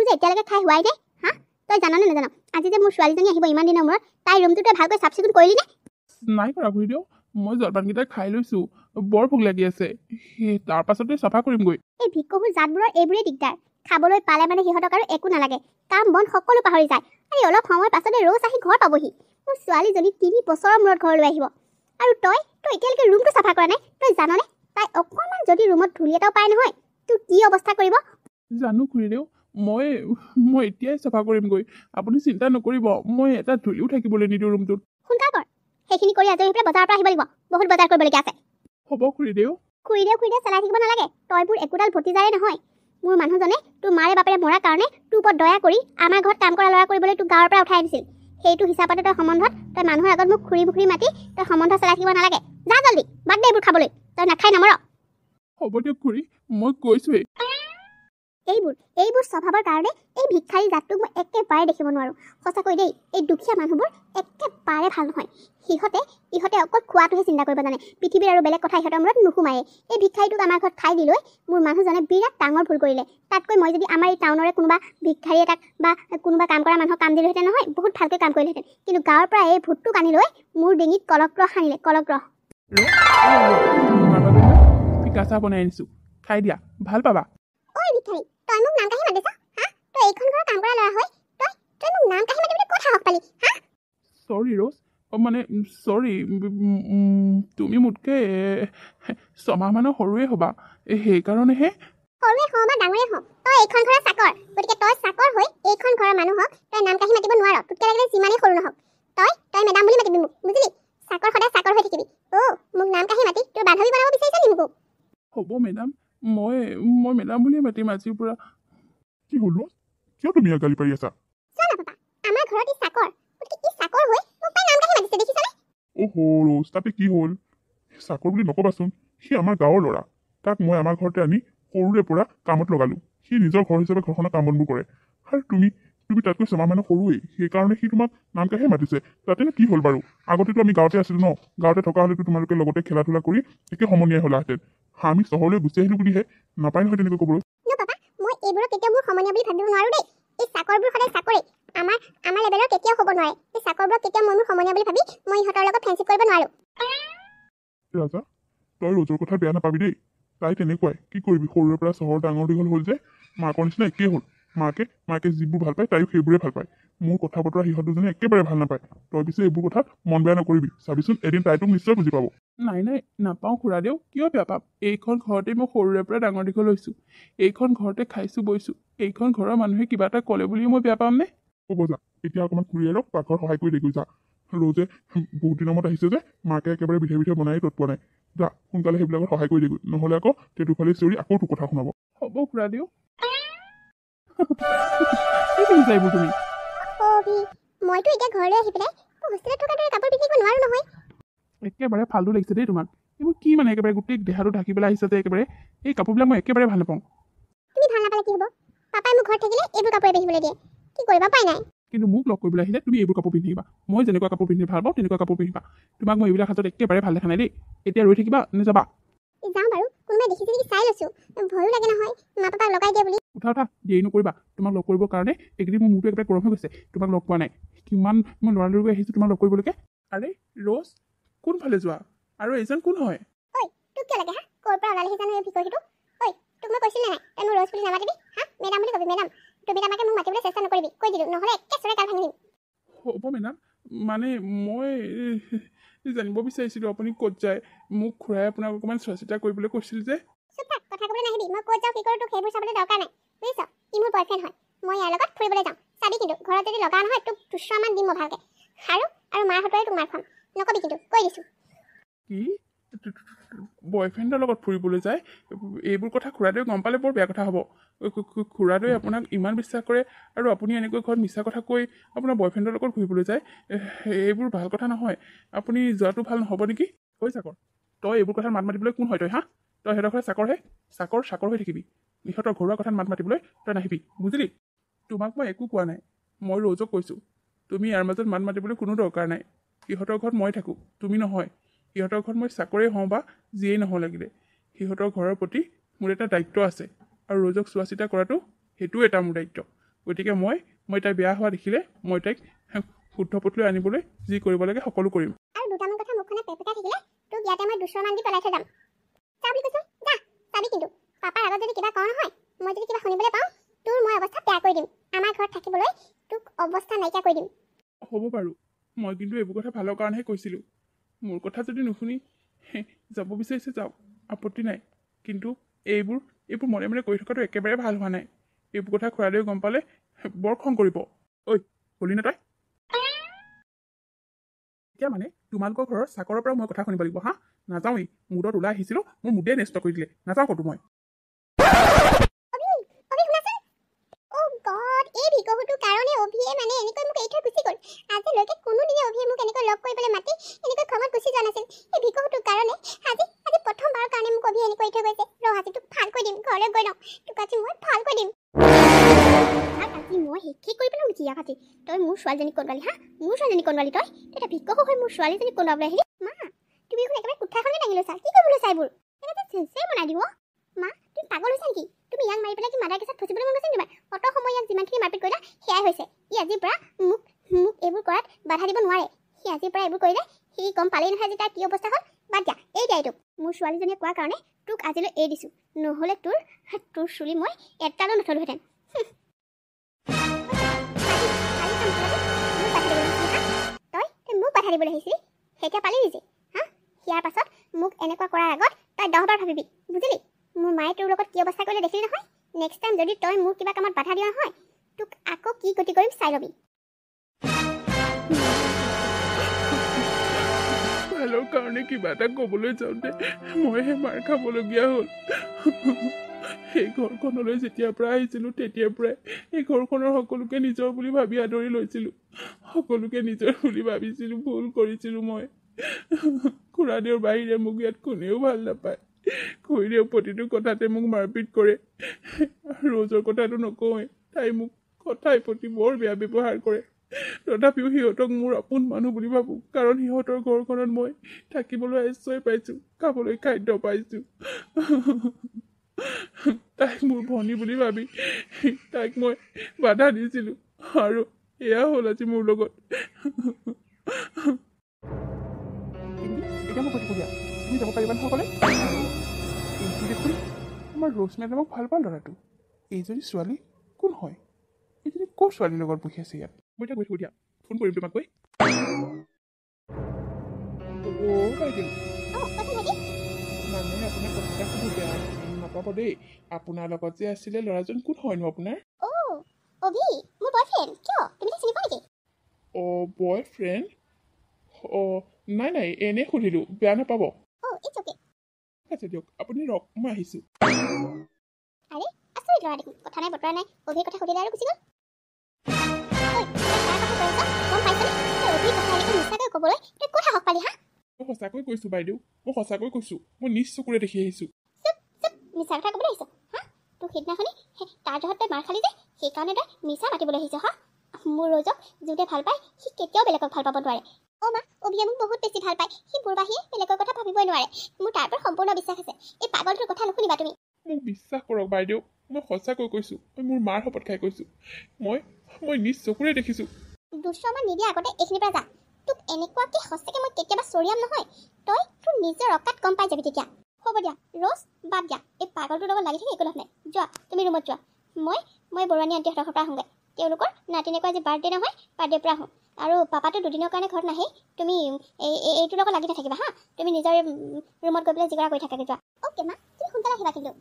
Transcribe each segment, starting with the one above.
যে এতিয়ালৈকে খাই হোৱাই নাই হা তই জাননে নাজান আজি যে মোৰ ছোৱালীজনী আহিব ইমান দিনৰ মূৰত তাই ৰুমটো তই ভালকৈ চাফ চিকুণ কৰিলি নে নাই কৰা খুৰীদেউ মই জলপানকেইটা খাই লৈছোঁ বৰ ভোক লাগি আছে তাৰ পাছতে চাফা কৰিমগৈ এই ভিক্ষুৰ জাতবোৰৰ এইবোৰেই দিগদাৰ খাবলৈ পালে মানে সিহঁতক আৰু একো নালাগে কাম বন সকলো পাহৰি যায় আৰু অলপ সময়ৰ পাছতে ৰ'জ আহি ঘৰ পাবহি মোৰ ছোৱালীজনী 3 বছৰৰ মূৰত ঘৰলৈ আহিব আৰু তই এতিয়ালৈকে ৰুমটো চাফা কৰা নাই তই জাননে তাই অকণমান যদি ৰুমত ধূলি এটাও পায় নহয় তোৰ কি অৱস্থা কৰিব জানো খুৰীদেউ মই এতিয়াই চাফা কৰিমগৈ আপুনি চিন্তা নকৰিব মই এটা ধূলিও থাকিবলৈ নিদিওঁ ৰুমটোত সোনকাল কৰ সেইখিনি কৰি আজৰি হৈ পেলাই বজাৰৰ পৰা আহিব লাগিব বহুত বজাৰ কৰিবলগীয়া আছে হ'ব খুৰীদেউ খুৰীদেউ চেলাই থাকিব নালাগে তইবোৰ একোডাল ভতিজাৰে নহয় মোৰ মানুহজনে তোৰ মাৰে বাপেৰে মৰাৰ কাৰণে তোৰ ওপৰত দয়া কৰি আমাৰ ঘৰত কাম কৰা ল'ৰা কৰিবলৈ তোক গাঁৱৰ পৰা উঠাই আনিছিল সেইটো হিচাপতে তই সম্বন্ধত তই মানুহৰ আগত মোক খুৰী মাতি তই সম্বন্ধ চেলাই থাকিব নালাগে যা জল্দি বাদ দে এইবোৰ খাবলৈ তই নাখাই নমৰ হ'ব দিয়ক খুৰী মই কৈছোৱেই এইবোৰ স্বভাৱৰ কাৰণে এই ভিক্ষাৰী জাতটোক মই একেবাৰে দেখিব নোৱাৰোঁ সঁচাকৈ দেই এই দুখীয়া মানুহবোৰ একেবাৰে ভাল নহয় ইহঁতে অকল খোৱাটোহে চিন্তা কৰিব জানে পৃথিৱীৰ আৰু বেলেগ কথা ইহঁতৰ মূৰত নুসুমায়ে এই ভিক্ষাৰীটোক আমাৰ ঘৰত ঠাই দিলৈ মোৰ মানুহজনে বিৰাট ডাঙৰ ভুল কৰিলে তাতকৈ মই যদি আমাৰ এই টাউনৰে কোনোবা ভিক্ষাৰী এটাক বা কোনোবা কাম কৰা মানুহক কাম দিলোহেঁতেন নহয় বহুত ভালকৈ কাম কৰিলেহেঁতেন কিন্তু গাঁৱৰ পৰা এই ভূতটোক আনি লৈ মোৰ ডিঙিত কলগ্ৰহ সানিলে কলগ্ৰহ ফিকা চাহ বনাই আনিছোঁ খাই দিয়া ভাল পাবা ঐ ভিক্ষাৰী তই মোক নাম কাহি মাতিছ হা তই এইখন ঘৰৰ কাম কৰা ল'ৰা হয় তই মোক নাম কাহি মাতিবলৈ ক'ত সাহস পালি হা চৰি ৰ'জ মানে চৰি তুমি মোতকৈ 6 মাহমানৰ সৰুৱে হ'বা সেইকাৰণেহে সৰুৱে হওঁ বা ডাঙৰে হওঁ তই এইখন ঘৰৰ চাকৰ গতিকে তই চাকৰ হৈ এইখন ঘৰৰ মানুহক তই নাম কাহি মাতিব নোৱাৰ তোতকৈ লাগিলে যিমানেই সৰু নহওক তই মেডাম বুলি মাতিবি মোক বুজিলি চাকৰ সদায় চাকৰ হৈ থাকিবি মোক নাম কাহি মাতি তই বান্ধৱী বনাব বিচাৰিছ নি মোকো হ'ব মেডাম মই মেডাম বুলিয়ে মাতিম আজিৰ পৰা কি হ'ল কিয় তুমি ইয়াক গালি পাৰি আছা চোৱা না পাপা আমাৰ ঘৰত ই চাকৰ গতিকে ই চাকৰ হৈ মোক তাই নাম কাহি মাতিছে দেখিছানে ৰ'জ তাতে কি হ'ল চাকৰ বুলি নকবাচোন সি আমাৰ গাঁৱৰ ল'ৰা তাক মই আমাৰ ঘৰতে আনি সৰুৰে পৰা কামত লগালোঁ সি নিজৰ ঘৰ হিচাপে ঘৰখনৰ কাম বনবোৰ কৰে আৰু তুমি তাতকৈ 6 মাহ সৰুৱেই সেইকাৰণে সি তোমাক নাম কাহে মাতিছে তাতেনো কি হ'ল বাৰু আগতেতো আমি গাঁৱতে আছিলোঁ ন গাঁৱতে থকা হ'লেতো তোমালোকে লগতে খেলা ধূলা কৰি একে সমনীয়াই হ'লাহেঁতেন আমি চহৰলৈ গুচি আহিলোঁ বুলিহে নাপায় নহয় তেনেকৈ ক'বলৈ মই এইবোৰক কেতিয়াও মোৰ সমনীয়া বুলি ভাবিব নোৱাৰোঁ দেই এই চাকৰবোৰ সদায় চাকৰি আমাৰ লেভেলৰ কেতিয়াও হ'ব নোৱাৰে এই চাকৰবোৰক কেতিয়াও মই মোৰ সমনীয়া বুলি ভাবি মই ইহঁতৰ লগত ফ্ৰেণ্ডশ্বিপ কৰিব নোৱাৰোঁ ৰাজা তই ৰ'জৰ কথা বেয়া নাপাবি দেই তাই তেনেকুৱাই কি কৰিবি সৰুৰে পৰা চহৰ ডাঙৰ দীঘল হ'ল যে মাকৰ নিচিনা একেই হ'ল মাকে যিবোৰ ভাল পায় তাইও সেইবোৰে ভাল পায় মোৰ কথা বতৰা সিহঁত দুজনে একেবাৰে ভাল নাপায় তই পিছে এইবোৰ কথাত মন বেয়া নকৰিবি চাবিচোন এদিন তাইটোক নিশ্চয় বুজি পাব নাই নাপাওঁ খুৰাদেউ কিয় বেয়া পাম এইখন ঘৰতে মই সৰুৰে পৰা ডাঙৰ দীঘল হৈছোঁ এইখন ঘৰতে খাইছোঁ বৈছোঁ এইখন ঘৰৰ মানুহে কিবা এটা ক'লে বুলি মই বেয়া পামনে হ'ব যা এতিয়া অকণমান খুৰীয়েৰক পাকঘৰত সহায় কৰি দেখি যা ৰ'জে বহুত দিনৰ মূৰত আহিছে যে মাকে একেবাৰে বিধে বনাই তৎ পোৱা নাই যা সোনকালে সেইবিলাকত সহায় কৰি দেখি নহ'লে আকৌ দুফালে চিঞৰি আকৌ তোৰ কথা শুনাব হ'ব খুৰাদেউ কি বুজিছা এইবোৰ তুমি মইতো এতিয়া ঘৰলৈ আহি পেলাই হোষ্টেলত থকা দৰে কাপোৰ পিন্ধিব নোৱাৰোঁ নহয় একেবাৰে ফাল্টু লাগিছে দেই তোমাক এইবোৰ কি মানে একেবাৰে গোটেই দেহাটো ঢাকি পেলাই আহিছে যে একেবাৰে এই কাপোৰবিলাক মই একেবাৰে ভাল নাপাওঁ তুমি ভাল নাপালে কি হ'ব পাপাই মোক ঘৰত থাকিলে এইবোৰ কাপোৰে পিন্ধিবলৈ দিয়ে কি কৰিবা পাই নাই কিন্তু মোক লগ কৰিবলৈ আহিলে তুমি এইবোৰ কাপোৰ পিন্ধিবা মই যেনেকুৱা কাপোৰ পিন্ধি ভাল পাওঁ তেনেকুৱা কাপোৰ পিন্ধিবা তোমাক মই এইবিলাক হাতত একেবাৰে ভাল দেখা নাই দেই এতিয়া ৰৈ থাকিবা নে যাবা যাওঁ বাৰু কোনোবাই দেখিছে নেকি চাই লৈছোঁ ভয়ো লাগে নহয় মা পাপাক লগাই দিয়ে বুলি উঠা দেৰি নকৰিবা তোমাক লগ কৰিবৰ কাৰণে এইকেইদিন মোৰ মূৰটো একেবাৰে গৰম হৈ গৈছে তোমাক লগ পোৱা নাই কিমান মই লৰালৰিকৈ আহিছোঁ তোমাক লগ কৰিবলৈকে আৰে ৰ'জ কোনফালে যোৱা আৰু এইজন কোন হয় ঐ তোক কিয় লাগে হা ক'ৰ পৰা ওলালেহি জানো এই ভিকৰিটো ঐ তোক মই কৈছিলোঁ নাই তই মোৰ ৰ'জ বুলি নামাতিবি হা মেডাম বুলি কবি মেডাম তুমি তামাকে মোক মাতিবলৈ চেষ্টা নকৰিবি কৈ দিলোঁ নহ'লে একে চৰে গাল ভাঙি দিম হ'ব মেডাম মানে মই জানিব বিচাৰিছিলোঁ আপুনি ক'ত যায় মোক খুৰাই আপোনাক অকণমান চোৱা চিতা কৰিবলৈ কৈছিল যে চুপ থাক কথা ক'বলৈ নাহিবি মই ক'ত যাওঁ কি কৰোঁ তোক সেইবোৰ চাবলৈ দৰকাৰ নাই বুজিছ ই মোৰ বয়ফ্ৰেণ্ড হয় মই ইয়াৰ লগত ফুৰিবলৈ যাওঁ চাবি কিন্তু ঘৰত যদি লগা নহয় তোক দুশ্ৰমান দিম মই ভালকৈ আৰু মাৰ হতুৱাই তোক মাৰ খুৱাম নকবি কিন্তু কৈ দিছোঁ কি বয়ফ্ৰেণ্ডৰ লগত ফুৰিবলৈ যায় এইবোৰ কথা খুৰাদেৱে গম পালে বৰ বেয়া কথা হ'ব খুৰাদেৱে আপোনাক ইমান বিশ্বাস কৰে আৰু আপুনি এনেকৈ ঘৰত মিছা কথা কৈ আপোনাৰ বয়ফ্ৰেণ্ডৰ লগত ঘূৰিবলৈ যায় এইবোৰ ভাল কথা নহয় আপুনি যোৱাটো ভাল নহ'ব নেকি ঐ চাকৰ তই এইবোৰ কথাত মাত মাতিবলৈ কোন হয় তই হা তই সিহঁতৰ ঘৰত চাকৰহে চাকৰ হৈ থাকিবি ইহঁতৰ ঘৰুৱা কথাত মাত মাতিবলৈ তই নাহিবি বুজিলি তোমাক মই একো কোৱা নাই মই ৰ'জক কৈছোঁ তুমি ইয়াৰ মাজত মাত মাতিবলৈ কোনো দৰকাৰ নাই সিহঁতৰ ঘৰত মই থাকোঁ তুমি নহয় সিহঁতৰ ঘৰত মই চাকৰেই হওঁ বা যিয়েই নহওঁ লাগিলে সিহঁতৰ ঘৰৰ প্ৰতি মোৰ এটা দায়িত্ব আছে আৰু ৰ'জক চোৱা চিতা কৰাটো সেইটোও এটা মোৰ দায়িত্ব গতিকে মই তাই বেয়া হোৱা দেখিলে মই তাইক শুদ্ধ পথলৈ আনিবলৈ যি কৰিব লাগে সকলো কৰিম। আৰু দুটামান কথা মুখখনে পেপেকা থাকিলে তোক ইয়াতে মই দুচৰমান দি পেলাই থৈ যাম। যা বুলি কৈছো, যা চাবি। কিন্তু পাপাৰ আগত যদি কিবা কওঁ নহয়, মই যদি কিবা শুনিবলৈ পাওঁ, তোৰ মই অৱস্থা বেয়া কৰি দিম। আমাৰ ঘৰত থাকিবলৈ তোক অৱস্থা নাইকিয়া কৰি দিম। হ'ব বাৰু, মই কিন্তু এইবোৰ কথা ভালৰ কাৰণেহে কৈছিলোঁ। মোৰ কথা যদি নুশুনি যাব বিচাৰিছে যাওক, আপত্তি নাই। কিন্তু এইবোৰ মনে মনে কৰি থকাটো একেবাৰে ভাল হোৱা নাই। এইবোৰ কথা খুৰাদেৱে গম পালে বৰ খং কৰিব। ঐ কলি নে তই? এতিয়া মানে তোমালোকৰ ঘৰৰ চাকৰৰ পৰা মই কথা শুনিব লাগিব হা? নাযাওঁৱেই। মুডত ওলাই আহিছিলোঁ, মোৰ মুডে নষ্ট কৰি দিলে। নাযাওঁ ক'তো মই। এই ভিকহুটোৰ কাৰণে অভিয়ে মানে এনেকৈ মোক এৰি থৈ গুচি গ'ল। আজিলৈকে কোনোদিনে অভিয়ে মোক এনেকৈ লগ কৰিবলৈ মাতি এনেকৈ খঙত গুচি যোৱা নাছিল। এই ভিকহুটোৰ কাৰণে আজি প্ৰথমবাৰৰ কাৰণে মোক অভিয়ে এনেকৈ এৰি থৈ গৈছে। ৰ আজি তোক ভাল কৰি দিম, ঘৰলৈ গৈ লওঁ। তোক আজি মই ভাল কৰি দিম। আজি মই শেষেই কৰি পেলাম নেকি ইয়াক আজি? তই মোৰ ছোৱালীজনীক কণোৱালি হা? মোৰ ছোৱালীজনীক কণোৱালি তই? এটা ভিকহু হৈ মোৰ ছোৱালীজনীক কণোৱাবলৈ আহিলি? মা তুমি দেখোন একেবাৰে কুঠাৰখনে দাঙি লৈছা। কি কৰিবলৈ চাই এইবোৰ? এনেকৈ চেঞ্চে বনাই দিব। মা তুমি পাগল হৈছা নেকি? তুমি ইয়াক মাৰি পেলাই কি মাদাৰ কেছত ফচিবলৈ মন গৈছে নেকি? অত সময় ইয়াক যিমানখিনি মাৰপিট কৰিলা সেয়াই হৈছে। ই আজিৰ পৰা মোক এইবোৰ কৰাত বাধা দিব নোৱাৰে। সি আজিৰ পৰা এইবোৰ কৰিলে সি গম পালেই নহয় যে তাৰ কি অৱস্থা হ'ল। বাদ দিয়া, এই দিয়া এইটোক। মোৰ ছোৱালীজনীয়ে কোৱাৰ কাৰণে তোক আজিলৈ এৰি দিছোঁ। নহ'লে তোৰ চুলি মই এটালো নথলোহেঁতেন। তই মোক বাধা দিবলৈ আহিছিলি, সেইতিয়া পালি নিজে হা? ইয়াৰ পাছত মোক এনেকুৱা কৰাৰ আগত তই 10 বাৰ ভাবিবি, বুজিলি? মোৰ মায়ে তোৰ লগত কি অৱস্থা কৰিলে দেখিলি নহয়? নেক্সট টাইম যদি তই মোৰ কিবা কামত বাধা দিয়া নহয়, তোক আকৌ কি গতি কৰিম চাই ল'বি। ভালৰ কাৰণে কিবা এটা ক'বলৈ যাওঁতে মইহে মাৰ খাবলগীয়া হ'ল। সেই ঘৰখনলৈ যেতিয়াৰ পৰা আহিছিলোঁ তেতিয়াৰ পৰাই এই ঘৰখনৰ সকলোকে নিজৰ বুলি ভাবি আদৰি লৈছিলোঁ। সকলোকে নিজৰ বুলি ভাবিছিলোঁ। ভুল কৰিছিলোঁ মই। খুৰাদেউৰ বাহিৰে মোক ইয়াত কোনেও ভাল নাপায়। খুৰীদেউ প্ৰতিটো কথাতে মোক মাৰপিট কৰে। ৰ'জৰ কথাটো নকওঁৱেই, তাই মোক কথাই প্ৰতি বৰ বেয়া ব্যৱহাৰ কৰে। তথাপিও সিহঁতক মোৰ আপোন মানুহ বুলি ভাবোঁ, কাৰণ সিহঁতৰ ঘৰখনত মই থাকিবলৈ আশ্ৰয় পাইছোঁ, খাবলৈ খাদ্য পাইছোঁ। তাইক মোৰ ভনী বুলি ভাবি তাইক মই বাধা দিছিলোঁ, আৰু এয়া হ'ল আজি মোৰ লগত। এতিয়া মই কৈ দিয়া, তুমি যাব পাৰিবা নহয় ক'লে? এইটো দেখোন আমাৰ ৰ'জ মেডামক ভাল পাওঁ ল'ৰাটো। এইজনী ছোৱালী কোন হয়? এইজনী ক'ৰ ছোৱালীৰ লগত বহি আছে ইয়াত? মই এতিয়া গৈ থাকোঁ দিয়া, ফোন কৰিম তোমাক গৈ। বাইদেউ মানে আপোনাৰ কথা এটা সুধো, বেয়া নাপাব দেই। আপোনাৰ লগত যে আছিলে ল'ৰাজন কোন হয়নো আপোনাৰ? অভি, মোৰ বয়ফ্ৰেণ্ড। কিয় তুমি তাক চিনি পোৱা নেকি? বয়ফ্ৰেণ্ড? নাই এনেই সুধিলোঁ, বেয়া নাপাব। It's okay. ঠিক আছে দিয়ক, আপুনি ৰওক, মই আহিছোঁ। আৰে আচৰিত ল'ৰা দেখোন, কথা নাই বতৰা নাই, অভিৰ কথা সুধিলে আৰু গুচি গ'ল। গম পাইছনে? তই অভিৰ কথা এনেকৈ মিছাকৈ ক'বলৈ তই ক'ত সাহস পালি হা? মই সঁচাকৈ কৈছোঁ বাইদেউ, মই সঁচাকৈ কৈছোঁ। মই নিজ চকুৰে দেখি আহিছোঁ। মিছা কথা ক'বলৈ আহিছ হা? তোক সিদিনাখনি তাৰ জহত তই মাৰ খালি যে, সেইকাৰণে তই মিছা মাতিবলৈ আহিছ হা? মোৰ ৰ'জক যোনে ভাল পায় সি কেতিয়াও বেলেগক ভাল পাব নোৱাৰে। মা অভিয়ে মোক বহুত বেছি ভাল পায়। সি মোৰ বাহিৰে বেলেগৰ কথা ভাবিবই নোৱাৰে। মোৰ তাৰ ওপৰত সম্পূৰ্ণ বিশ্বাস আছে। এই পাগলটোৰ কথা নুশুনিবা তুমি। মোক বিশ্বাস কৰক বাইদেউ, মই সঁচাকৈ কৈছোঁ। মই মোৰ মাৰ শপত খাই কৈছোঁ। মই নিজ চকুৰে দেখিছোঁ। দুশ্ৰমান নিদিয়া আগতে এইখিনিৰ পৰা যা। তোক এনেকুৱাকৈ সঁচাকৈ মই কেতিয়াবা চৰিয়াম নহয়। তই তোৰ নিজৰ অকাত গম পাই যাবি তেতিয়া। হ'ব দিয়া ৰ'জ, বাদ দিয়া। এই পাগলটোৰ লগত লাগি থাকি একো লাভ নাই। যোৱা তুমি ৰুমত যোৱা। মই বৰুৱানী আণ্টিহঁতৰ ঘৰৰ পৰা আহোঁগৈ। তেওঁলোকৰ নাতিনীয়েকৰ আজি বাৰ্থডে নহয়, বাৰ্থডেৰ পৰা আহোঁ। আৰু পাপাটো দুদিনৰ কাৰণে ঘৰত নাহে। তুমি এইটোৰ লগত লাগি নাথাকিবা হা? তুমি নিজৰ ৰুমত গৈ পেলাই জিগৰা কৰি থাকাকৈ যোৱা। অ'কে মা, তুমি সোনকালে আহিবা কিন্তু।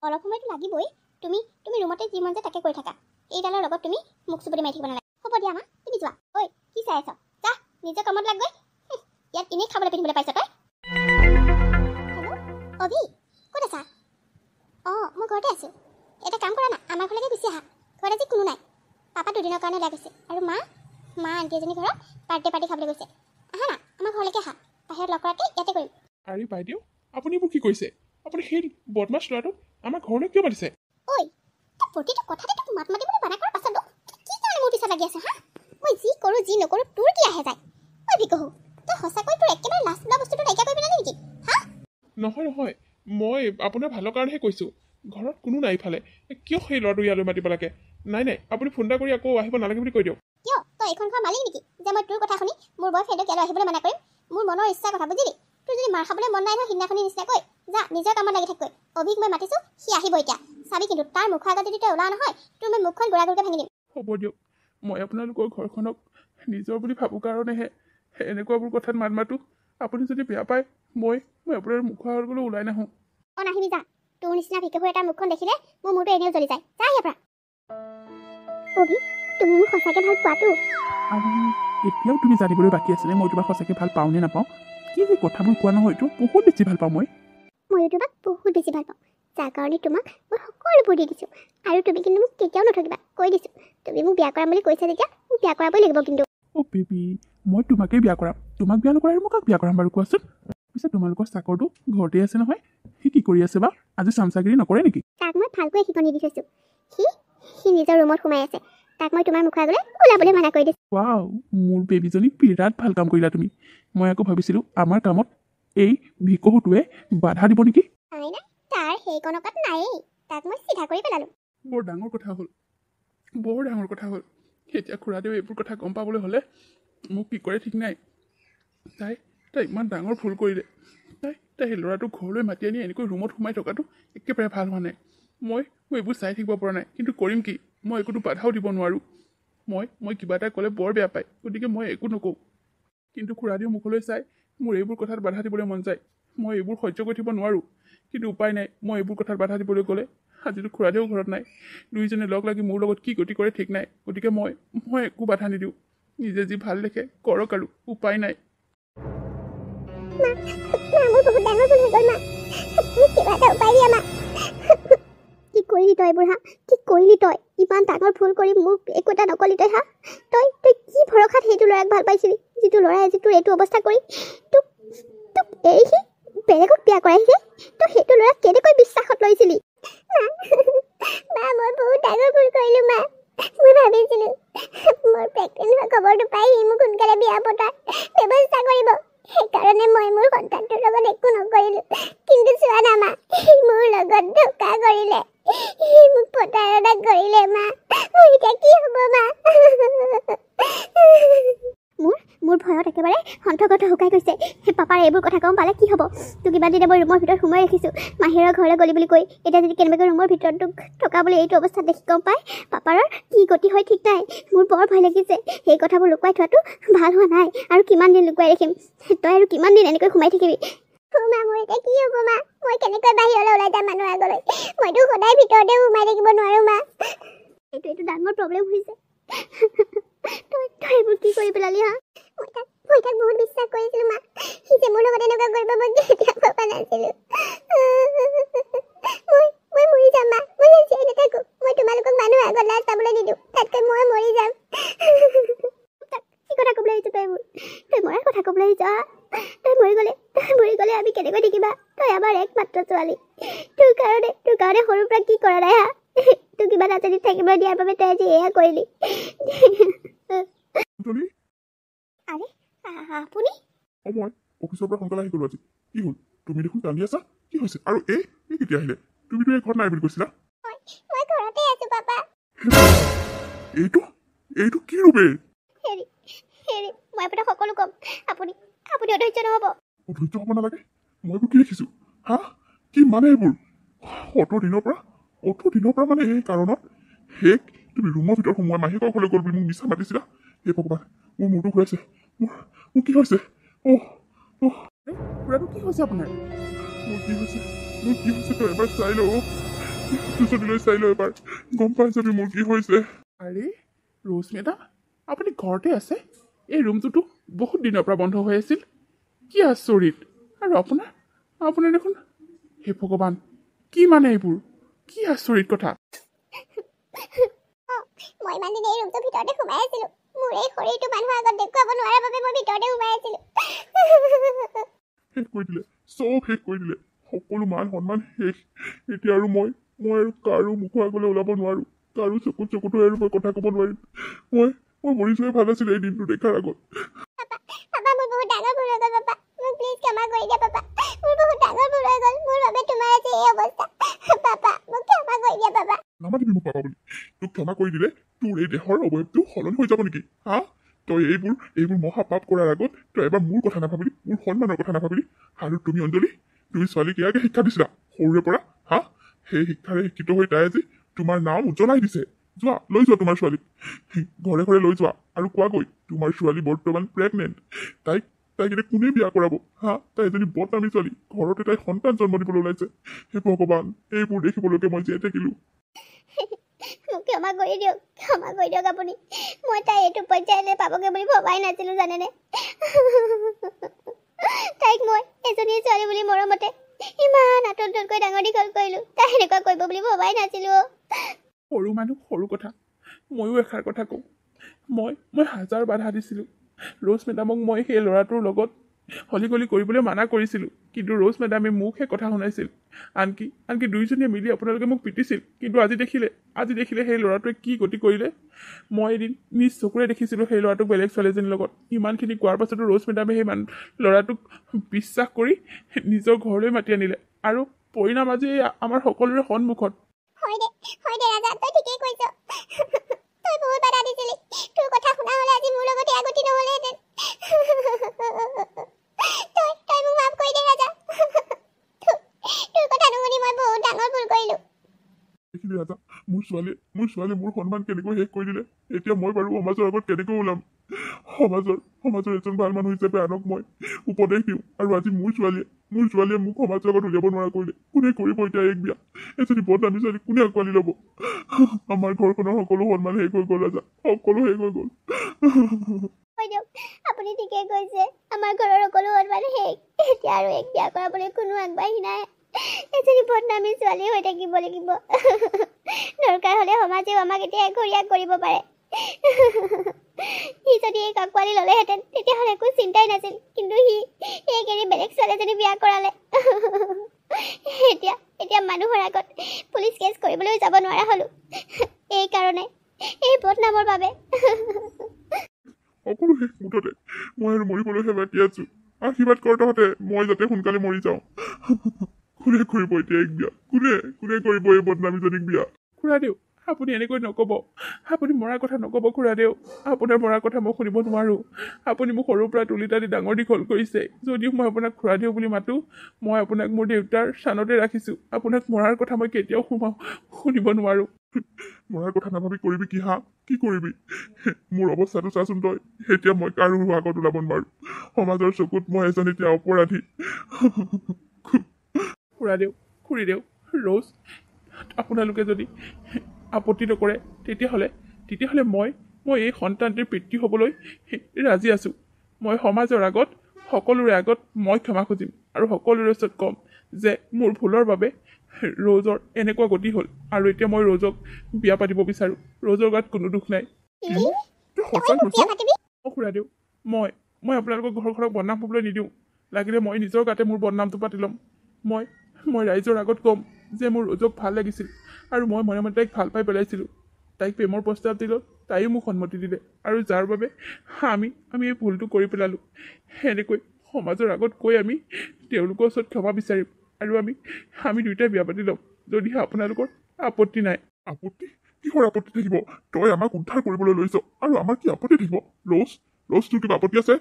অলপ সময়তো লাগিবই। তুমি ৰুমতে যি মন যায় তাকে কৰি থাকা। এইডালৰ লগত তুমি মুখ চুপতি মাৰি থাকিব নালাগে। হ'ব দিয়া মা, তুমি যোৱা। ঐ কি চাই আছ? যা নিজৰ কামত লাগ গৈ। ইয়াত এনেই খাবলৈ পিন্ধিবলৈ পাইছ তই। হেল্ল' অভি, ক'ত আছা? মই ঘৰতে আছোঁ। এটা কাম কৰা না, আমাৰ ঘৰলৈকে গুচি আহা। ঘৰত আজি কোনো নাই। পাপা দুদিনৰ কাৰণে ওলাই গৈছে। আৰু মা আণ্টি এজনী ঘৰত বাৰ্থডে পাৰ্টি খাবলৈ গৈছে। আহা না, আমাৰ ঘৰলৈকে আহা। বাহিৰত লগ কৰাতকৈ ইয়াতে কৰিম। আৰে বাইদেউ, আপুনি এইবোৰ কি কৰিছে? আপুনি সেই বদমাছ ল'ৰাটোক আমাৰ ঘৰলৈ কিয় মাতিছে? ঐ তই প্ৰতিটো কথাতে তোক মাত মাতিবলৈ মানা কৰাৰ পাছতো কি কাৰণে মোৰ পিছত লাগি আছ হা? মই যি কৰোঁ যি নকৰোঁ তোৰ কি আহে যায়? ঐ বিকহু, তই সঁচাকৈ তোৰ একেবাৰে লাজ বোলা বস্তুটো নাইকিয়া কৰি পেলালি নেকি হা? নহয়, মই আপোনাৰ ভালৰ কাৰণেহে কৈছোঁ। ঘৰত কোনো নাই ইফালে। কিয় সেই ল'ৰাটো ইয়ালৈ মাতিব লাগে? নাই নাই আপুনি ফোন এটা কৰি আকৌ আহিব নালাগে বুলি কৈ দিয়ক কিয় তই এইখন ঘৰৰ মালিক নেকি যে মই তোৰ কথা শুনি মোৰ বয়ফ্ৰেণ্ডক ইয়ালৈ আহিবলৈ মানা কৰিম মোৰ মনৰ ইচ্ছাৰ কথা বুজিলি তোৰ যদি মাৰ খাবলৈ মন নাই নহয় সিদিনাখনি নিচিনাকৈ যা নিজৰ কামত লাগি থাককৈ অভিক মই মাতিছোঁ সি আহিব এতিয়া চাবি কিন্তু তাৰ মুখৰ আগত যদি তই ওলা নহয় তোৰ মই মুখখন গুড়া গুড়কৈ ভাঙি দিম হ'ব দিয়ক মই আপোনালোকৰ ঘৰখনক নিজৰ বুলি ভাবোঁ কাৰণেহে এনেকুৱাবোৰ কথাত মাত মাতোঁ আপুনি যদি বেয়া পায় মই আপোনাৰ মুখৰ আগলৈ ওলাই নাহোঁ অঁ নাহিবি যা তোৰ নিচিনা ভিকেভুৰ এটাৰ মুখখন দেখিলে মোৰ মূৰটো এনেও জ্বলি যায় যা ইয়াৰ পৰা অভি তুমি মোক সঁচাকৈ ভাল পোৱাটো আৰু এতিয়াও তুমি জানিবলৈ বাকী আছেনে মই তোমাক সঁচাকৈ ভাল পাওঁ নে নাপাওঁ কি যে কথাবোৰ কোৱা নহয় এইটো বহুত বেছি ভাল পাওঁ ময়ো তোমাক বহুত বেছি ভাল পাওঁ যাৰ কাৰণে তোমাক মই সকলোবোৰ দি দিছোঁ আৰু তুমি কিন্তু মোক কেতিয়াও নঠগিবা কৈ দিছোঁ তুমি মোক বিয়া কৰাম বুলি কৈছা যেতিয়া মোক বিয়া কৰাবই লাগিব কিন্তু অ' বেবী মই তোমাকেই বিয়া কৰাম তোমাক বিয়া নকৰা আৰু মই কাক বিয়া কৰাম বাৰু কোৱাচোন পিছে তোমালোকৰ চাকৰটো ঘৰতে আছে নহয় সি কি কৰি আছে বা আজি চামচাগিৰি নকৰে নেকি তাক মই ভালকৈ শিকনি দি থৈছোঁ সি নিজৰ ৰুমত সোমাই আছে তাক মই তোমাৰ মুখৰ আগলৈ ওলাবলৈ মানা কৰি দিছোঁ ৱাও মোৰ বেবীজনী বিৰাট ভাল কাম কৰিলা তুমি মই আকৌ ভাবিছিলোঁ আমাৰ কামত এই ভিকহুটোৱে বাধা দিব নেকি নাই নাই তাৰ সেই কণকাত নায়েই তাক মই চিধা কৰি পেলালোঁ বৰ ডাঙৰ কথা হ'ল এতিয়া খুৰাদেউ এইবোৰ কথা গম পাবলৈ হ'লে মোক কি কৰে ঠিক নাই তাই ইমান ডাঙৰ ভুল কৰিলে তাই সেই ল'ৰাটোক ঘৰলৈ মাতি আনি এনেকৈ ৰুমত সোমাই থকাটো একেবাৰে ভাল হোৱা নাই মই এইবোৰ চাই থাকিব পৰা নাই কিন্তু কৰিম কি মই একোতো বাধাও দিব নোৱাৰোঁ মই কিবা এটা ক'লে বৰ বেয়া পায় গতিকে মই একো নকওঁ কিন্তু খুৰাদেউ মুখলৈ চাই মোৰ এইবোৰ কথাত বাধা দিবলৈ মন যায় মই এইবোৰ সহ্য কৰি থাকিব নোৱাৰোঁ কিন্তু উপায় নাই মই এইবোৰ কথাত বাধা দিবলৈ গ'লে আজিতো খুৰাদেউ ঘৰত নাই দুয়োজনে লগ লাগি মোৰ লগত কি গতি কৰে ঠিক নাই গতিকে মই একো বাধা নিদিওঁ নিজে যি ভাল দেখে কৰক আৰু উপায় নাই কি কৰিলি তই বুঢ়া কি কৰিলি তই ইমান ডাঙৰ ভুল কৰি মোক একো এটা নকলি তই হা তই কি ভৰসাত সেইটো ল'ৰাক ভাল পাইছিলি যিটো ল'ৰাই আজি তোৰ এইটো অৱস্থা কৰি তোক এৰি সি বেলেগক বিয়া কৰাইছে তই সেইটো ল'ৰাক কেনেকৈ বিশ্বাসত লৈছিলি মা মই বহুত ডাঙৰ ভুল কৰিলোঁ মা মই ভাবিছিলোঁ মোৰ প্ৰেগনেণ্ট হোৱা খবৰটো পাই সি মোক সোনকালে বিয়া পতাৰ ব্যৱস্থা কৰিব সেইকাৰণে মই মোৰ সন্তানটোৰ লগত একো নকৰিলোঁ কিন্তু চোৱা না মা মোৰ লগত ধোকা কৰিলে সি মোক প্ৰতাৰণা কৰিলে মা মোৰ এতিয়া কি হ'ব মা মোৰ ভয়ত একেবাৰে সন্থগত শুকাই গৈছে পাপাৰ এইবোৰ কথা গম পালে কি হ'ব তোক কিমান দিনে মই ৰুমৰ ভিতৰত সোমাই ৰাখিছোঁ মাহীৰৰ ঘৰলৈ গ'লি বুলি কৈ এতিয়া যদি কেনেবাকৈ ৰুমৰ ভিতৰত তোক থকা বুলি এইটো অৱস্থাত দেখি গম পায় পাপাৰৰ কি গতি হয় ঠিক নাই মোৰ বৰ ভয় লাগিছে সেই কথাবোৰ লুকুৱাই থোৱাটো ভাল হোৱা নাই আৰু কিমান দিন লুকুৱাই ৰাখিম তই আৰু কিমান দিন এনেকৈ সোমাই থাকিবি মা মোৰ এতিয়া কি হ'ব মা মই কেনেকৈ বাহিৰলৈ ওলাই যাম মানুহৰ আগলৈ মইতো সদায় ভিতৰতে সোমাই থাকিব নোৱাৰোঁ মা এইটো ডাঙৰ প্ৰব্লেম হৈছে তই এইবোৰ কি কৰি পেলালি হা মই তাক বহুত বিশ্বাস কৰিছিলোঁ মা সি যে মোৰ লগত এনেকুৱা কৰিব মই কেতিয়াও ভবা নাছিলোঁ মই মৰি যাম মা মই জীয়াই নাথাকোঁ মই তোমালোকক মানুহৰ আগত লাজ পাবলৈ নিদিওঁ তাতকৈ মই মৰি যাম কি কথা ক'বলৈ আহিছ তই মৰাৰ কথা ক'বলৈ আহিছ তই মৰি গ'লে আমি কেনেকৈ দেখিবা তই আমাৰ একমাত্ৰ ছোৱালী তোৰ কাৰণে সৰুৰ পৰা কি কৰা নাই হা তোৰ কিবা নাজানি থাকিব দিয়াৰ বাবে তই আজি এয়া কৰিলি আৰে আপুনি মই অফিচৰ পৰা সোনকালে আহি গ'লো আজি কি হ'ল তুমি দেখোন কান্দি আছা কি হৈছে আৰু এই কেতিয়া আহিলে তুমিতো এই ঘৰত নাই বুলি কৈছিলা মই ঘৰতে আছো পাপা এইটো কি ৰূপে হেৰি মই আপোনাক সকলো ক'ম আপুনি অধৈৰ্য নহ'ব অধৈৰ্য হ'ব নালাগে মই এইবোৰ কি দেখিছোঁ হা কি মানে এইবোৰ 18 দিনৰ পৰা মানে এই কাৰণত তুমি ৰুমৰ ভিতৰত সোমোৱাই মাহীকৰ ঘৰলৈ গ'ল বুলি মোক মিছা মাতিছিলা হে ভগৱান মোৰ মূৰটো ঘূৰাইছে মোৰ কি হৈছে খুৰাটো কি হৈছে আপোনাৰ মোৰ কি হৈছে তই এবাৰ চাই ল চুচনিলৈ চাই ল এবাৰ গম পাই যাবি মোৰ কি হৈছে আৰে ৰ'জ মেডাম আপুনি ঘৰতে আছে এই ৰুমটোতো বহুত দিনৰ পৰা বন্ধ হৈ আছিল কি আচৰিত আৰু আপোনাৰ দেখোন হে ভগৱান কি মানে এইবোৰ কি আচৰিত কথা মই ইমান দিন এই ৰুমটোৰ ভিতৰতে সোমাই আছিলোঁ মোৰ এই শৰীৰটো মানুহৰ আগত দেখুৱাব নোৱাৰাৰ বাবে মই ভিতৰতে সোমাই আছিলোঁ শেষ কৰি দিলে চব শেষ কৰি দিলে সকলো মান সন্মান শেষ এতিয়া আৰু মই আৰু কাৰো মুখৰ আগলৈ ওলাব নোৱাৰোঁ কাৰো চকুতো আৰু মই কথা ক'ব নোৱাৰিম মই মৰি যোৱাই ভাল আছিলে এই দিনটো দেখাৰ আগত পাপা মোৰ বহুত ডাঙৰ ভুল হৈ গ'ল পাপা মোক প্লিজ ক্ষমা কৰি দিয়া পাপা মোৰ বহুত ডাঙৰ ভুল হৈ গ'ল মোৰ বাবে তোমাৰ আজি এই অৱস্থা পাপা মোক ক্ষমা কৰি দিয়া পাপা নামাতিবি মোক পাপা বুলি তোক ক্ষমা কৰি দিলে তোৰ এই দেহৰ অৱয়ৱটো সলনি হৈ যাব নেকি হা তই এইবোৰ মহাপাপ কৰাৰ আগত তই এবাৰ মোৰ কথা নাভাবিলি মোৰ সন্মানৰ কথা নাভাবিলি আৰু তুমি অঞ্জলি তুমি ছোৱালীক ইয়াকে শিক্ষা দিছিলা সৰুৰে পৰা হা সেই শিক্ষাৰে শিক্ষিত হৈ তাই আজি তোমাৰ নাম উজ্বলাই দিছে যোৱা লৈ যোৱা তোমাৰ ছোৱালীক ঘৰে ঘৰে লৈ যোৱা আৰু কোৱাগৈ তোমাৰ ছোৱালী বৰ্তমান প্ৰেগনেণ্ট তাইক এতিয়া কোনে বিয়া কৰাব হা তাই এজনী বদনামী ছোৱালী ঘৰতে তাই সন্তান জন্ম দিবলৈ ওলাইছে হে ভগৱান এইবোৰ দেখিবলৈকে মই জীয়াই থাকিলো মোক ক্ষমা কৰি দিয়ক আপুনি মই তাই এইটো পৰ্যায়লৈ পাবগৈ বুলি ভবাই নাছিলোঁ জানেনে তাইক মই এজনী ছোৱালী বুলি মৰমতে ইমান আঁতৰকৈ ডাঙৰ দীঘল কৰিলোঁ তাই এনেকুৱা কৰিব বুলি ভবাই নাছিলোঁ সৰু মানুহ সৰু কথা ময়ো এষাৰ কথা কওঁ মই হাজাৰ বাধা দিছিলোঁ ৰ'জ মেডামক মই সেই ল'ৰাটোৰ লগত হলি গলি কৰিবলৈ মানা কৰিছিলোঁ কিন্তু ৰ'জ মেডামে মোক সেই কথা শুনাইছিল আনকি দুয়োজনীয়ে মিলি আপোনালোকে মোক পিটিছিল কিন্তু আজি দেখিলে সেই ল'ৰাটোৱে কি গতি কৰিলে মই এদিন নিজ চকুৰে দেখিছিলোঁ সেই ল'ৰাটোক বেলেগ ছোৱালীজনীৰ লগত ইমানখিনি কোৱাৰ পাছতো ৰ'জ মেডামে সেই ল'ৰাটোক বিশ্বাস কৰি নিজৰ ঘৰলৈ মাতি আনিলে আৰু পৰিণাম আজি আমাৰ সকলোৰে সন্মুখত হয় দে ৰাজা তই ঠিকেই কৈছ তই বহুত বাধা দিছিলি তোৰ কথা শুনা হ'লে আজি মোৰ লগত এয়া গতি নহ'লেহেঁতেন তই মোক মাফ কৰি দে ৰাজা তোৰ কথা নুশুনি মই বহুত ডাঙৰ ভুল কৰিলোঁ দেখিলি ৰাজা মোৰ ছোৱালী মোৰ সন্মান কেনেকৈ শেষ কৰি দিলে এতিয়া মই বাৰু সমাজৰ আগত কেনেকৈ ওলাম সমাজৰ এজন ভাল মানুহ হিচাপে আনক মই উপদেশ দিওঁ আৰু আজি মোৰ ছোৱালীয়ে মোক সমাজৰ আগত উলিয়াব নোৱাৰা কৰিলে কোনে কৰিব এতিয়া এক বিয়া এজনী বদনামী ছোৱালী কোনে আঁকোৱালি ল'ব আমাৰ ঘৰখনৰ সকলো সন্মান শেষ হৈ গ'ল ৰাজা সকলো শেষ হৈ গ'ল হয় দিয়ক আপুনি ঠিকেই কৈছে আমাৰ ঘৰৰ সকলো সন্মান শেষ এতিয়া আৰু এক বিয়া কৰাবলৈ কোনো আগবাঢ়ি নাই এজনী বদনামী ছোৱালী হৈ থাকিব লাগিব দৰকাৰ হ'লে সমাজেও আমাক এতিয়া এঘৰীয়া কৰিব পাৰে সি যদি এই আঁকোৱালি ল'লেহেঁতেন তেতিয়াহ'লে একো চিন্তাই নাছিল কিন্তু সি এক এৰি বেলেগ ছোৱালীজনী বিয়া কৰালে এতিয়া মানুহৰ আগত পুলিচ কেছ কৰিবলৈ যাব নোৱাৰা হ'লো এই কাৰণে এই বদনামৰ বাবে সকলো শেষ মুঠতে মই আৰু মৰিবলৈহে বাকী আছো আশীৰ্বাদ কৰ তহঁতে মই যাতে সোনকালে মৰি যাওঁ কোনে কৰিব এতিয়া এক বিয়া কোনে কৰিব এই বদনামীজনীক বিয়া খুৰাদেউ আপুনি এনেকৈ নক'ব আপুনি মৰাৰ কথা নক'ব খুৰাদেউ আপোনাৰ মৰাৰ কথা মই শুনিব নোৱাৰোঁ আপুনি মোক সৰুৰ পৰা তুলি তালি ডাঙৰ দীঘল কৰিছে যদিও মই আপোনাক খুৰাদেউ বুলি মাতোঁ মই আপোনাক মোৰ দেউতাৰ স্থানতে ৰাখিছোঁ আপোনাক মৰাৰ কথা মই কেতিয়াও শুনিব নোৱাৰোঁ মৰাৰ কথা নাভাবি কৰিবি কি হা কি কৰিবি মোৰ অৱস্থাটো চাচোন তই এতিয়া মই কাৰো আগত ওলাব নোৱাৰো সমাজৰ চকুত মই এজন এতিয়া অপৰাধী খুৰীদেউ ৰ'জ আপোনালোকে যদি আপত্তি নকৰে তেতিয়াহ'লে মই এই সন্তানটিৰ পিতৃ হ'বলৈ ৰাজি আছোঁ মই সমাজৰ আগত সকলোৰে আগত মই ক্ষমা খুজিম আৰু সকলোৰে ওচৰত ক'ম যে মোৰ ভুলৰ বাবে ৰ'জৰ এনেকুৱা গতি হ'ল আৰু এতিয়া মই ৰ'জক বিয়া পাতিব বিচাৰোঁ ৰ'জৰ গাত কোনো দুখ নাই খুৰাদেউ মই আপোনালোকৰ ঘৰখনক বদনাম হ'বলৈ নিদিওঁ লাগিলে মই নিজৰ গাতে মোৰ বদনামটো পাতি ল'ম মই ৰাইজৰ আগত ক'ম যে মোৰ ৰ'জক ভাল লাগিছিল আৰু মই মনে মনে তাইক ভাল পাই পেলাইছিলোঁ তাইক প্ৰেমৰ প্ৰস্তাৱ দিলোঁ তাইও মোক সন্মতি দিলে আৰু যাৰ বাবে আমি এই ভুলটো কৰি পেলালোঁ সেনেকৈ সমাজৰ আগত কৈ আমি তেওঁলোকৰ ওচৰত ক্ষমা বিচাৰিম আৰু আমি দুয়োটাই বিয়া পাতি ল'ম যদিহে আপোনালোকৰ আপত্তি নাই আপত্তি কিহৰ আপত্তি থাকিব তই আমাক উদ্ধাৰ কৰিবলৈ লৈছ আৰু আমাৰ কি আপত্তি থাকিব ৰ'জ তোৰ কিবা আপত্তি আছে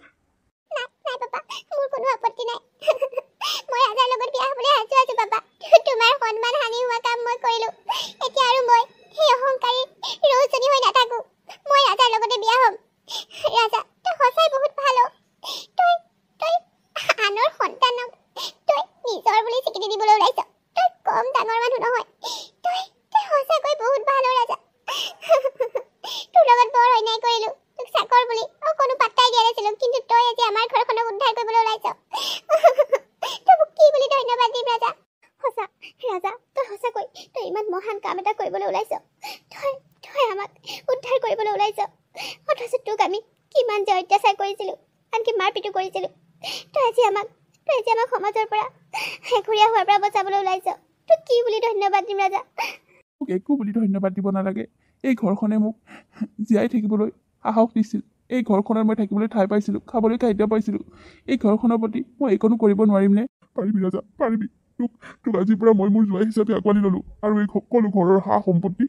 নাই পাপা মোৰ কোনো আপত্তি নাই মই ৰাজাৰ লগত বিয়া হ'বলৈ সাজু আছো পাপা তোমাৰ সন্মান হানি হোৱা কাম মই কৰিলোঁ এতিয়া আৰু মই সেই অহংকাৰী ৰৌজনী হৈ নাথাকো মই ৰাজাৰ লগতে বিয়া হ'ম ৰাজা তই সঁচাই বহুত ভাল তই আনৰ সন্তানক তই নিজৰ বুলি স্বীকৃতি দিবলৈ ওলাইছ তই কম ডাঙৰ মানুহ নহয় তই সঁচাকৈ বহুত ভাল ৰাজা তোৰ লগত বৰ অন্যায় কৰিলোঁ তোক চাকৰ বুলি কোনো পাত্তাই দিয়া নাছিলোঁ কিন্তু তই আজি আমাৰ ঘৰখনক উদ্ধাৰ কৰিবলৈ ওলাইছ তই মোক কি বুলি ধন্যবাদ দিম ৰাজা সঁচা ৰাজা তই সঁচাকৈ তই ইমান মহান কাম এটা কৰিবলৈ ওলাইছ তই আমাক উদ্ধাৰ কৰিবলৈ ওলাইছ অথচ তোক আমি কিমান যে অত্যাচাৰ কৰিছিলোঁ আনকি মাৰপিটো কৰিছিলোঁ তই আজি আমাক সমাজৰ পৰা এঘৰীয়া হোৱাৰ পৰা বচাবলৈ ওলাইছ তোক কি বুলি ধন্যবাদ দিম ৰাজা মোক একো বুলি ধন্যবাদ দিব নালাগে এই ঘৰখনে মোক জীয়াই থাকিবলৈ সাহস দিছিল এই ঘৰখনত মই থাকিবলৈ ঠাই পাইছিলোঁ খাবলৈ খাদ্য পাইছিলোঁ এই ঘৰখনৰ প্ৰতি মই একো কৰিব নোৱাৰিমনে পাৰিবি ৰাজা পাৰিবি তোক আজিৰ পৰা মই মোৰ জোৱাই হিচাপে আঁকোৱালি ল'লোঁ আৰু এই সকলো ঘৰৰ সা সম্পত্তি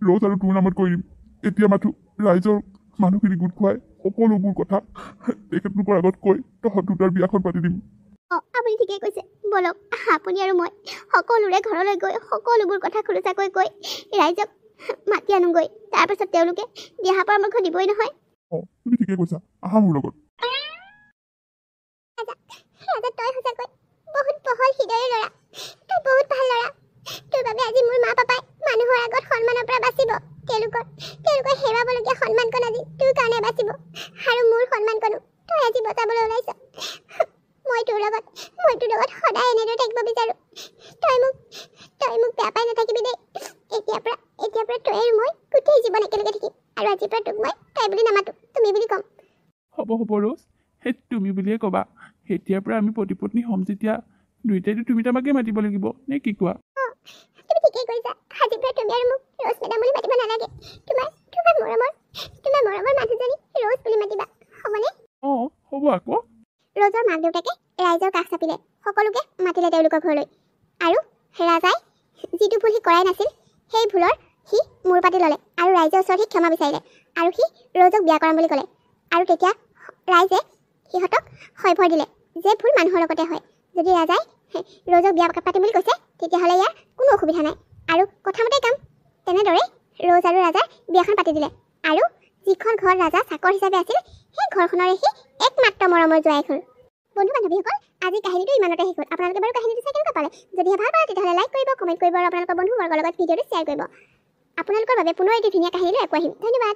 ৰ'জ আৰু তোৰ নামত কৰি দিম। এতিয়া মাথো ৰাইজৰ মানুহখিনি গোট খুৱাই সকলোবোৰ কথা তেখেতলোকৰ আগত কৈ তহঁত দুটাৰ বিয়াখন পাতি দিম। আপুনি ঠিকেই কৈছে। বলক আপুনি আৰু মই সকলোৰে ঘৰলৈ গৈ সকলোবোৰ কথা খোলোচাকৈ কৈ ৰাইজক মাতি আনোগৈ। তাৰপাছত তেওঁলোকে বিয়া পৰামৰ্শ দিবই নহয়। তুমি ঠিকে কৈছা, আহা মোৰ লগত। ৰাজা তই সঁচাকৈ বহুত বহল হৃদয়ৰ ল'ৰা। তই বহুত ভাল ল'ৰা। তোৰ বাবে আজি মোৰ মা পাপাই মানুহৰ আগত সন্মানৰ পৰা বাচিব। তেওঁলোকৰ হেৰুৱাবলগীয়া সন্মানকণ আজি তোৰ কাৰণে বাচিব। আৰু মোৰ সন্মানকণো তই আজি বচাবলৈ ওলাইছ। মই তোৰ লগত সদায় এনেদৰে থাকিব বিচাৰোঁ। তই মোক বেয়া পাই নাথাকিবি দেই। এতিয়াৰ পৰা তই আৰু মই গোটেই জীৱন একেলগে থাকিম। আৰু আজিৰ পৰা তোক মই তই বুলি নামাতো, তুমি বুলি ক'ম। হ'ব ৰ'জ, সেই তুমি বুলিয়ে ক'বা। এতিয়াৰ পৰা আমি পতি পত্নী হ'ম যেতিয়া দুইটাইতো তুমি তামাকে মাতিব লাগিব, নে কি কোৱা? তুমি ঠিকেই কৈছা। আজিৰ পৰা তুমি আৰু মোক ৰ'জ মেডাম বুলি মাতিব নালাগে। তোমাৰ মৰমৰ মানুহজনী ৰ'জ বুলি মাতিবা, হ'বনে? হ'ব আকৌ। ৰ'জৰ মাক দেউতাকে ৰাইজৰ কাষ চাপিলে, সকলোকে মাতিলে তেওঁলোকৰ ঘৰলৈ। আৰু ৰাজাই যিটো ভুল সি কৰাই নাছিল, সেই ভুলৰ সি মূৰ পাতি ল'লে আৰু ৰাইজৰ ওচৰত সি ক্ষমা বিচাৰিলে। আৰু সি ৰ'জক বিয়া কৰাম বুলি ক'লে। আৰু তেতিয়া ৰাইজে সিহঁতক সভ্য দিলে যে ভুল মানুহৰ লগতে হয়। যদি ৰাজাই ৰ'জক বিয়া পাতিম বুলি কৈছে, তেতিয়াহ'লে ইয়াৰ কোনো অসুবিধা নাই আৰু কথামতে কাম। তেনেদৰে ৰ'জ আৰু ৰাজাৰ বিয়াখন পাতি দিলে। আৰু যিখন ঘৰ ৰাজা চাকৰ হিচাপে আছিল, সেই ঘৰখনৰে সি একমাত্ৰ মৰমৰ জোৱাই হ'ল। বন্ধু বান্ধৱীসকল, আজি কাহিনীটো ইমানতে শেষ হ'ল। আপোনালোকে বাৰু কাহিনীটো চাই কেনেকুৱা পালে? যদিহে ভাল পালে তেতিয়াহ'লে লাইক কৰিব, কমেণ্ট কৰিব আৰু আপোনালোকৰ বন্ধুবৰ্গৰ লগত ভিডিঅ'টো শ্বেয়াৰ কৰিব। আপোনালোকৰ বাবে পুনৰ এটি ধুনীয়া কাহিনী লৈ আকৌ আহিম। ধন্যবাদ।